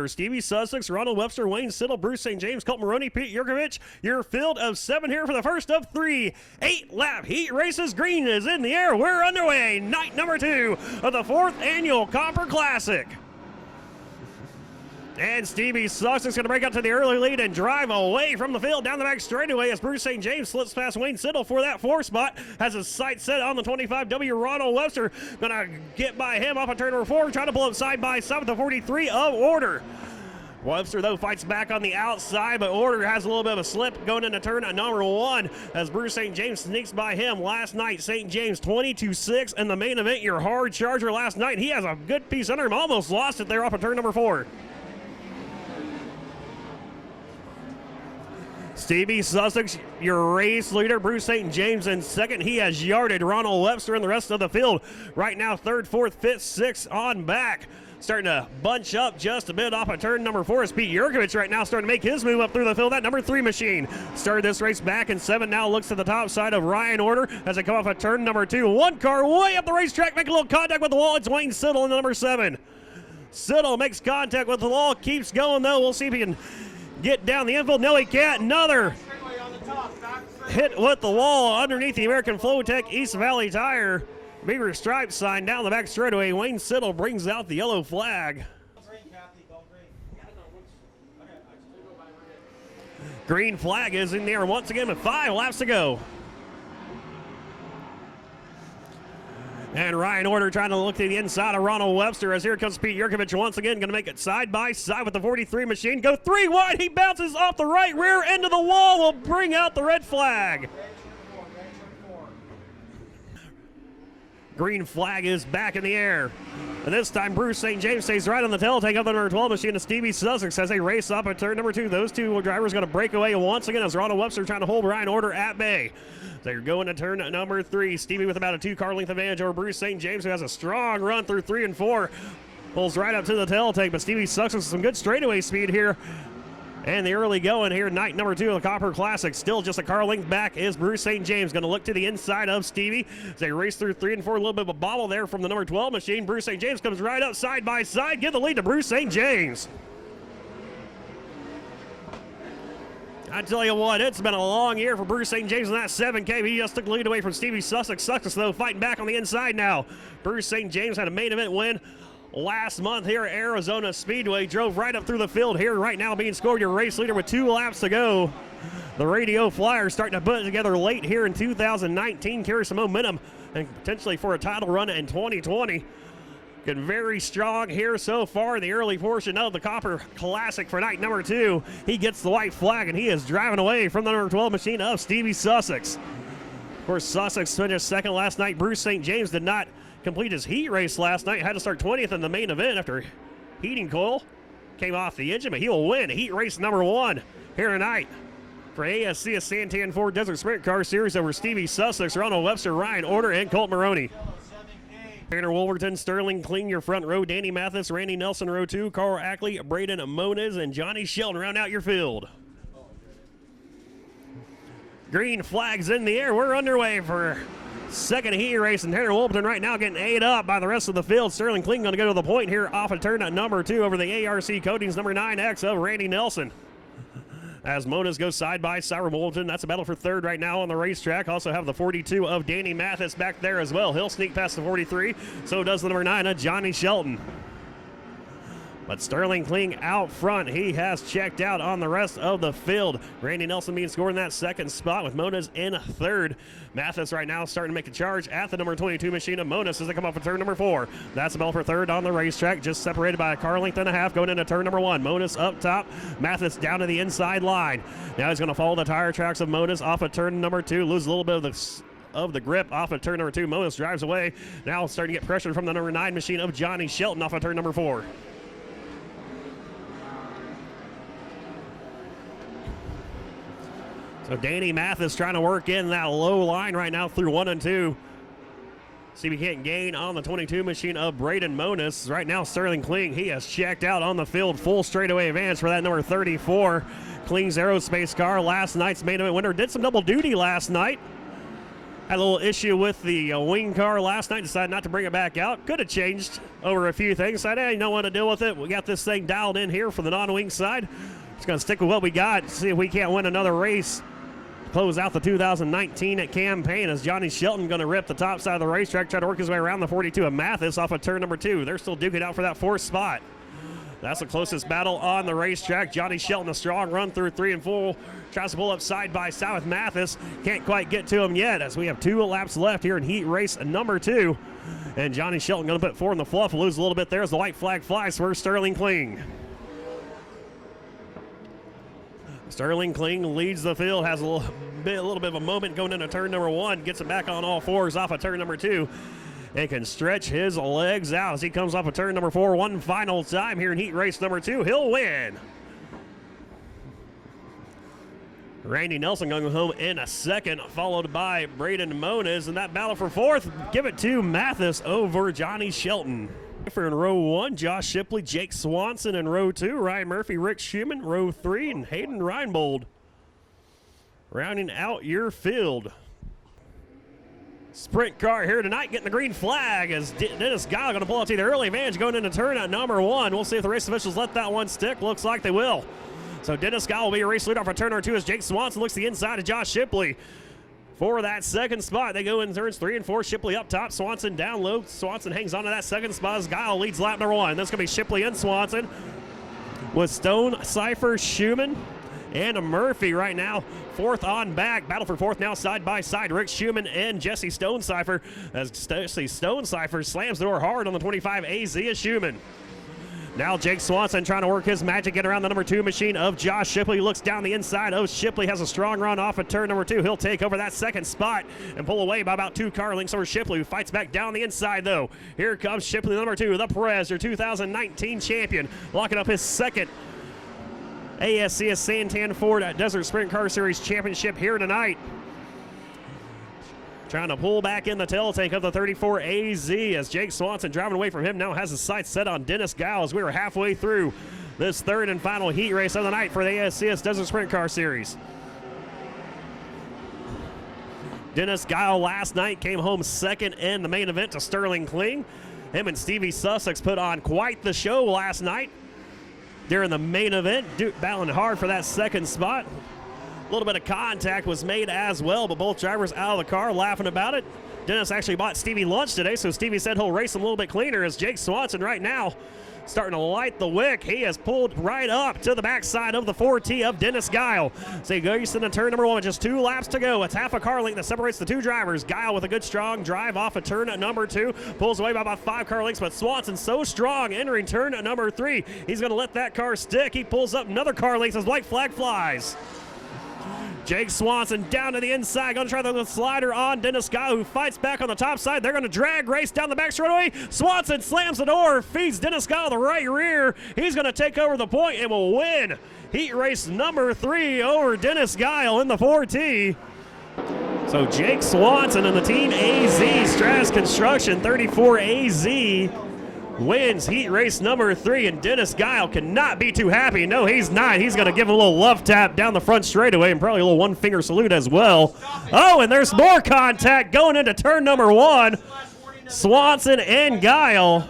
Stevie Sussex, Ronald Webster, Wayne Siddle, Bruce St. James, Colt Maroney, Pete Yurkovich. Your field of 7 here for the first of 3 8-lap heat races. Green is in the air. We're underway. Night number 2 of the 4th annual Copper Classic. And Stevie Sussex is going to break out to the early lead and drive away from the field down the back straightaway as Bruce St. James slips past Wayne Siddle for that 4th spot. Has his sights set on the 25W. Ronald Webster going to get by him off of turn number 4, trying to pull up side by side with the 43 of Order. Webster, though, fights back on the outside, but Order has a little bit of a slip going into turn number 1 as Bruce St. James sneaks by him. Last night, St. James 22-6 in the main event. Your hard charger last night. He has a good piece under him. Almost lost it there off of turn number 4. Stevie Sussex, your race leader. Bruce St. James in second. He has yarded Ronald Webster and the rest of the field. Right now, 3rd, 4th, 5th, 6th on back. Starting to bunch up just a bit off of turn number 4 is Pete Yurkovich right now starting to make his move up through the field. That number 3 machine started this race back in 7. Now looks to the top side of Ryan Order as they come off of turn number 2. One car way up the racetrack, making a little contact with the wall. It's Wayne Siddle in the number 7. Siddle makes contact with the wall, keeps going though. We'll see if he can get down the infield. No, he can't. Another hit with the wall underneath the American Flowtech East Valley Tire. Beaver stripe sign down the back straightaway. Wayne Siddle brings out the yellow flag. Green flag is in there once again with 5 laps to go. And Ryan Order trying to look to the inside of Ronald Webster as here comes Pete Yurkovich once again. Going to make it side by side with the 43 machine. Go 3 wide. He bounces off the right rear end of the wall. Will bring out the red flag. Green flag is back in the air. And this time Bruce St. James stays right on the tail tank of the number 12 machine of Stevie Sussex as they race up at turn number 2. Those two drivers going to break away once again as Ronald Webster trying to hold Ryan Order at bay. They're going to turn number 3. Stevie with about a 2-car length advantage over Bruce St. James, who has a strong run through 3 and 4. Pulls right up to the tail tank, but Stevie Sussex with some good straightaway speed here. And the early going here, night number 2 of the Copper Classic. Still just a car length back is Bruce St. James. Going to look to the inside of Stevie as they race through 3 and 4. A little bit of a bobble there from the number 12 machine. Bruce St. James comes right up side by side. Give the lead to Bruce St. James. I tell you what, it's been a long year for Bruce St. James in that 7K. He just took the lead away from Stevie Sussex. Sussex, though, fighting back on the inside now. Bruce St. James had a main event win last month here at Arizona Speedway. Drove right up through the field here right now being scored your race leader with 2 laps to go. The Radio Flyer starting to put it together late here in 2019. Carry some momentum and potentially for a title run in 2020. Getting very strong here so far in the early portion of the Copper Classic for night number 2. He gets the white flag and he is driving away from the number 12 machine of Stevie Sussex. Of course, Sussex finished second last night. Bruce St. James did not complete his heat race last night. Had to start 20th in the main event after heating coil came off the engine, but he will win heat race number 1 here tonight for ASCS Santan Ford Desert Sprint Car Series over Stevie Sussex, Ronald Webster, Ryan Order, and Colt Maroney. Tanner Wolverton, Sterling Kling, your front row. Danny Mathis, Randy Nelson, row 2. Carl Ackley, Braden Moniz, and Johnny Sheldon round out your field. Green flags in the air. We're underway for second heat race, and Tanner Wolverton right now getting ate up by the rest of the field. Sterling Kling going to go to the point here off of turn number 2 over the ARC Coatings number 9X of Randy Nelson. As Moniz goes side by side with Wolverton. That's a battle for 3rd right now on the racetrack. Also have the 42 of Danny Mathis back there as well. He'll sneak past the 43. So does the number 9 of Johnny Shelton. But Sterling Kling out front. He has checked out on the rest of the field. Randy Nelson being scored in that 2nd spot with Moniz in 3rd. Mathis right now starting to make a charge at the number 22 machine of Moniz as they come off of turn number 4. That's a battle for 3rd on the racetrack, just separated by a car length and a half going into turn number 1. Moniz up top, Mathis down to the inside line. Now he's going to follow the tire tracks of Moniz off of turn number 2, lose a little bit of the grip off of turn number 2. Moniz drives away. Now starting to get pressure from the number 9 machine of Johnny Shelton off of turn number 4. So Danny Mathis trying to work in that low line right now through 1 and 2. See if he can't gain on the 22 machine of Braden Moniz. Right now, Sterling Kling, he has checked out on the field. Full straightaway advance for that number 34. Kling's Aerospace car, last night's main event winner. Did some double duty last night. Had a little issue with the wing car last night. Decided not to bring it back out. Could have changed over a few things. Decided, hey, you don't want to deal with it. We got this thing dialed in here for the non-wing side. Just going to stick with what we got. See if we can't win another race. Close out the 2019 campaign as Johnny Shelton going to rip the top side of the racetrack. Try to work his way around the 42 of Mathis off of turn number 2. They're still duking out for that 4th spot. That's the closest battle on the racetrack. Johnny Shelton, a strong run through 3 and 4. Tries to pull up side by side with Mathis. Can't quite get to him yet as we have 2 laps left here in heat race number 2. And Johnny Shelton going to put 4 in the fluff. Lose a little bit there as the white flag flies for Sterling Kling. Sterling Kling leads the field, has a little bit of a moment going into turn number 1. Gets it back on all 4s off of turn number 2. And can stretch his legs out as he comes off of turn number 4 one final time here in heat race number 2. He'll win. Randy Nelson going home in a second, followed by Braden Moniz. And that battle for 4th, give it to Mathis over Johnny Shelton. For in row 1, Josh Shipley, Jake Swanson in row 2, Ryan Murphy, Rick Schumann, row 3, and Hayden Reinbold. Rounding out your field. Sprint car here tonight getting the green flag as Dennis Guile going to pull out to the early advantage going into turn at number 1. We'll see if the race officials let that one stick. Looks like they will. So Dennis Guile will be a race leader for turn number 2 as Jake Swanson looks to the inside of Josh Shipley for that 2nd spot. They go in turns 3 and 4. Shipley up top, Swanson down low. Swanson hangs on to that 2nd spot as Guile leads lap number 1. That's going to be Shipley and Swanson with Stone, Cipher, Schumann, and Murphy right now. 4th on back. Battle for 4th now side by side. Rick Schumann and Jesse Stone Cipher as Jesse Stone Cipher slams the door hard on the 25 AZ of Schumann. Now Jake Swanson trying to work his magic, get around the number 2 machine of Josh Shipley. He looks down the inside. Oh, Shipley has a strong run off of turn number 2. He'll take over that 2nd spot and pull away by about 2 car lengths over Shipley, who fights back down the inside, though. Here comes Shipley, number 2, the Perez, your 2019 champion, locking up his 2nd ASCS Santan Ford Desert Sprint Car Series championship here tonight. Trying to pull back in the tail tank of the 34 AZ as Jake Swanson driving away from him now has his sights set on Dennis Guile as we are halfway through this 3rd and final heat race of the night for the ASCS Desert Sprint Car Series. Dennis Guile last night came home 2nd in the main event to Sterling Kling. Him and Stevie Sussex put on quite the show last night during the main event, battling hard for that 2nd spot. A little bit of contact was made as well, but both drivers out of the car laughing about it. Dennis actually bought Stevie lunch today, so Stevie said he'll race him a little bit cleaner as Jake Swanson right now starting to light the wick. He has pulled right up to the backside of the 4T of Dennis Guile. So he goes into turn number 1, just 2 laps to go. It's half a car length that separates the 2 drivers. Guile with a good strong drive off of turn number 2, pulls away by about 5 car lengths, but Swanson so strong entering turn number 3. He's going to let that car stick. He pulls up another car length as white flag flies. Jake Swanson down to the inside, going to try the slider on Dennis Guile, who fights back on the top side. They're going to drag race down the back straightaway. Swanson slams the door, feeds Dennis Guile the right rear. He's going to take over the point and will win heat race number 3 over Dennis Guile in the 4T. So Jake Swanson and the Team AZ Stratus Construction 34 AZ wins heat race number 3, and Dennis Guile cannot be too happy. No, he's not. He's going to give him a little love tap down the front straightaway and probably a little one-finger salute as well. Oh, and there's more contact going into turn number 1. Swanson and Guile